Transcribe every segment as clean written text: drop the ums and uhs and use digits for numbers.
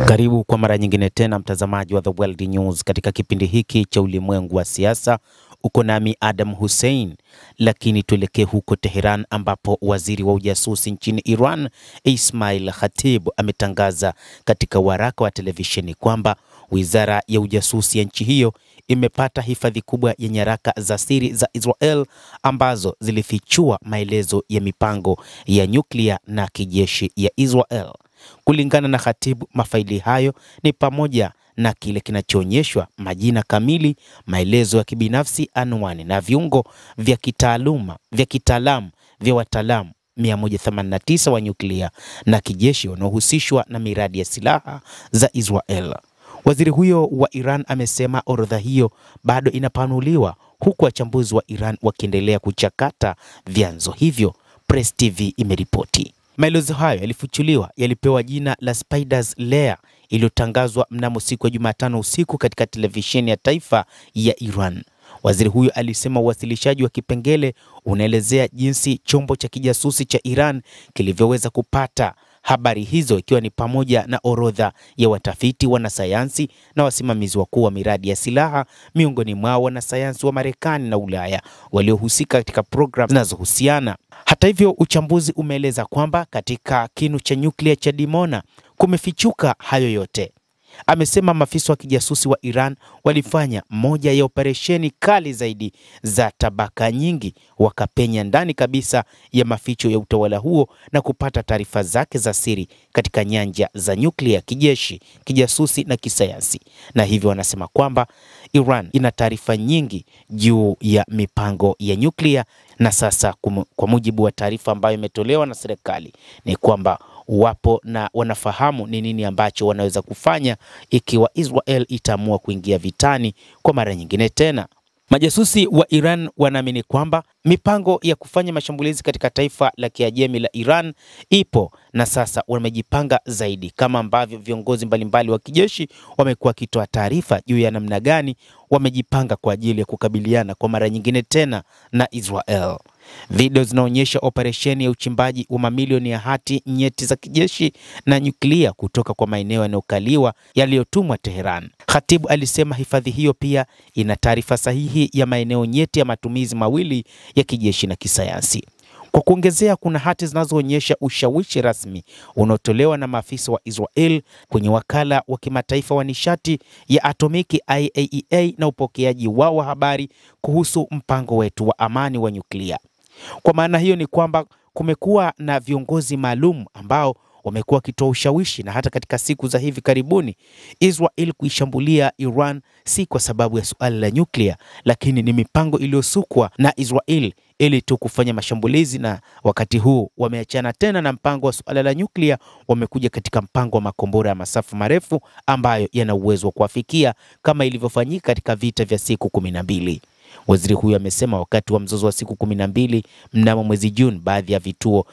Karibu kwa mara nyingine tena mtazamaji wa The World News katika kipindi hiki cha ulimwengu wa siasa. Uko nami Adam Hussein, lakini tuelekee huko Tehran ambapo waziri wa ujasusi nchini Iran Ismail Khatib ametangaza katika waraka wa televisheni kwamba wizara ya ujasusi ya nchi hiyo imepata hifadhi kubwa ya nyaraka za siri za Israel ambazo zilifichua maelezo ya mipango ya nyuklia na kijeshi ya Israel. Kulingana na Khatib, mafaili hayo ni pamoja na kile kinachoonyeshwa majina kamili, maelezo ya kibinafsi, anwani na viungo vya kitaalamu vya wataalamu 189 wa nyuklia na kijeshi wanaohusishwa na miradi ya silaha za Israel. Waziri huyo wa Iran amesema orodha hiyo bado inapanuliwa huku wachambuzi wa Iran wakiendelea kuchakata vyanzo hivyo, Press TV imeripoti. Maelezo hayo yalipewa jina la Spider's Lair iliyotangazwa mnamo siku ya Jumatano usiku katika televisheni ya taifa ya Iran. Waziri huyo alisema uwasilishaji wa kipengele unaelezea jinsi chombo cha kijasusi cha Iran kilivyoweza kupata habari hizo, ikiwa ni pamoja na orodha ya watafiti, wanasayansi na wasimamizi wakuu wa miradi ya silaha, miongoni mwao wanasayansi wa Marekani na Ulaya waliohusika katika programu zinazohusiana. Hata hivyo, uchambuzi umeeleza kwamba katika kinu cha nyuklia cha Dimona kumefichuka hayo yote. Amesema maafisa wa kijasusi wa Iran walifanya moja ya operesheni kali zaidi za tabaka nyingi, wakapenya ndani kabisa ya maficho ya utawala huo na kupata taarifa zake za siri katika nyanja za nyuklia, kijeshi, kijasusi na kisayansi. Na hivyo wanasema kwamba Iran ina taarifa nyingi juu ya mipango ya nyuklia, na sasa kwa mujibu wa taarifa ambayo imetolewa na serikali ni kwamba wapo na wanafahamu ni nini ambacho wanaweza kufanya ikiwa Israel itaamua kuingia vitani kwa mara nyingine tena. Majasusi wa Iran wanaamini kwamba mipango ya kufanya mashambulizi katika taifa la Kiajemi la Iran ipo, na sasa wamejipanga zaidi, kama ambavyo viongozi mbalimbali wa kijeshi wamekuwa wakitoa taarifa juu ya namna gani wamejipanga kwa ajili ya kukabiliana kwa mara nyingine tena na Israel. Video zinaonyesha operesheni ya uchimbaji wa mamilioni ya hati nyeti za kijeshi na nyuklia kutoka kwa maeneo yanayokaliwa yaliyotumwa Tehran. Khatib alisema hifadhi hiyo pia ina taarifa sahihi ya maeneo nyeti ya matumizi mawili ya kijeshi na kisayansi. Kwa kuongezea, kuna hati zinazoonyesha ushawishi rasmi unaotolewa na maafisa wa Israel kwenye wakala wa kimataifa wa nishati ya atomiki IAEA na upokeaji wao wa habari kuhusu mpango wetu wa amani wa nyuklia. Kwa maana hiyo ni kwamba kumekuwa na viongozi maalum ambao wamekuwa wakitoa ushawishi, na hata katika siku za hivi karibuni Israel kuishambulia Iran si kwa sababu ya suala la nyuklia, lakini ni mipango iliyosukwa na Israel ili tu kufanya mashambulizi, na wakati huu wameachana tena na mpango wa suala la nyuklia, wamekuja katika mpango wa makombora ya masafa marefu ambayo yana uwezo wa kuafikia kama ilivyofanyika katika vita vya siku 12. Waziri huyu amesema wakati wa mzozo wa siku 12 mnamo mwezi Juni, baadhi ya vituo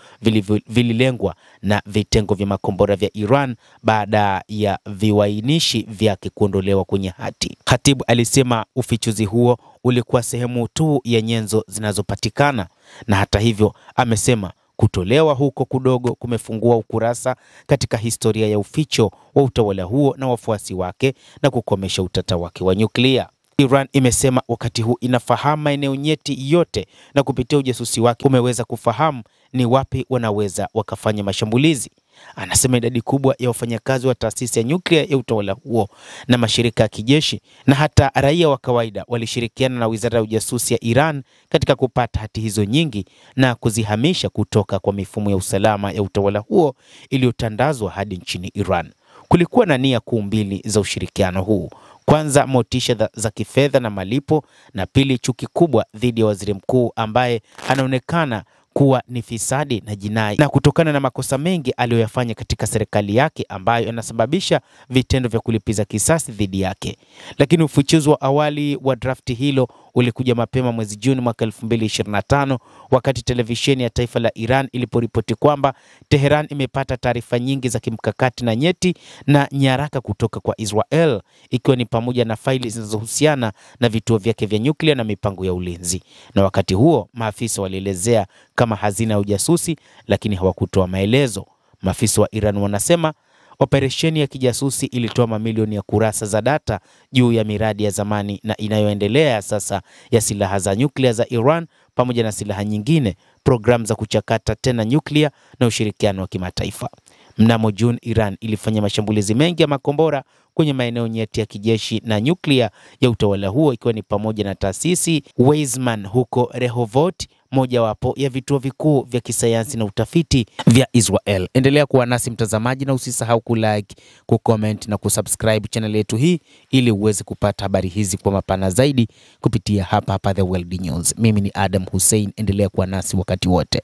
vililengwa na vitengo vya makombora vya Iran baada ya viwainishi vyake kuondolewa kwenye hati. Khatib alisema ufichuzi huo ulikuwa sehemu tu ya nyenzo zinazopatikana, na hata hivyo amesema kutolewa huko kudogo kumefungua ukurasa katika historia ya uficho wa utawala huo na wafuasi wake na kukomesha utata wake wa nyuklia. Iran imesema wakati huu inafahamu maeneo nyeti yote, na kupitia ujasusi wake umeweza kufahamu ni wapi wanaweza wakafanya mashambulizi. Anasema idadi kubwa ya wafanyakazi wa taasisi ya nyuklia ya utawala huo na mashirika ya kijeshi na hata raia wa kawaida walishirikiana na wizara ya ujasusi ya Iran katika kupata hati hizo nyingi na kuzihamisha kutoka kwa mifumo ya usalama ya utawala huo iliyotandazwa hadi nchini Iran. Kulikuwa na nia kuu mbili za ushirikiano huu: kwanza, motisha za kifedha na malipo, na pili, chuki kubwa dhidi ya waziri mkuu ambaye anaonekana kuwa ni fisadi na jinai, na kutokana na makosa mengi aliyoyafanya katika serikali yake ambayo yanasababisha vitendo vya kulipiza kisasi dhidi yake. Lakini ufichuzi wa awali wa drafti hilo ulikuja mapema mwezi Juni mwaka 2025 wakati televisheni ya taifa la Iran iliporipoti kwamba Tehran imepata taarifa nyingi za kimkakati na nyeti na nyaraka kutoka kwa Israel, ikiwa ni pamoja na faili zinazohusiana na vituo vyake vya nyuklia na mipango ya ulinzi. Na wakati huo maafisa walielezea kama hazina ya ujasusi, lakini hawakutoa maelezo. Maafisa wa Iran wanasema Operesheni ya kijasusi ilitoa mamilioni ya kurasa za data juu ya miradi ya zamani na inayoendelea sasa ya silaha za nyuklia za Iran pamoja na silaha nyingine, programu za kuchakata tena nyuklia na ushirikiano wa kimataifa. Mnamo Juni, Iran ilifanya mashambulizi mengi ya makombora kwenye maeneo nyeti ya kijeshi na nyuklia ya utawala huo, ikiwa ni pamoja na taasisi Weizmann huko Rehovot, mojawapo ya vituo vikuu vya kisayansi na utafiti vya Israel. Endelea kuwa nasi mtazamaji, na usisahau kulike, kucomment na kusubscribe channel yetu hii ili uweze kupata habari hizi kwa mapana zaidi kupitia hapa The World News. Mimi ni Adam Hussein, endelea kuwa nasi wakati wote.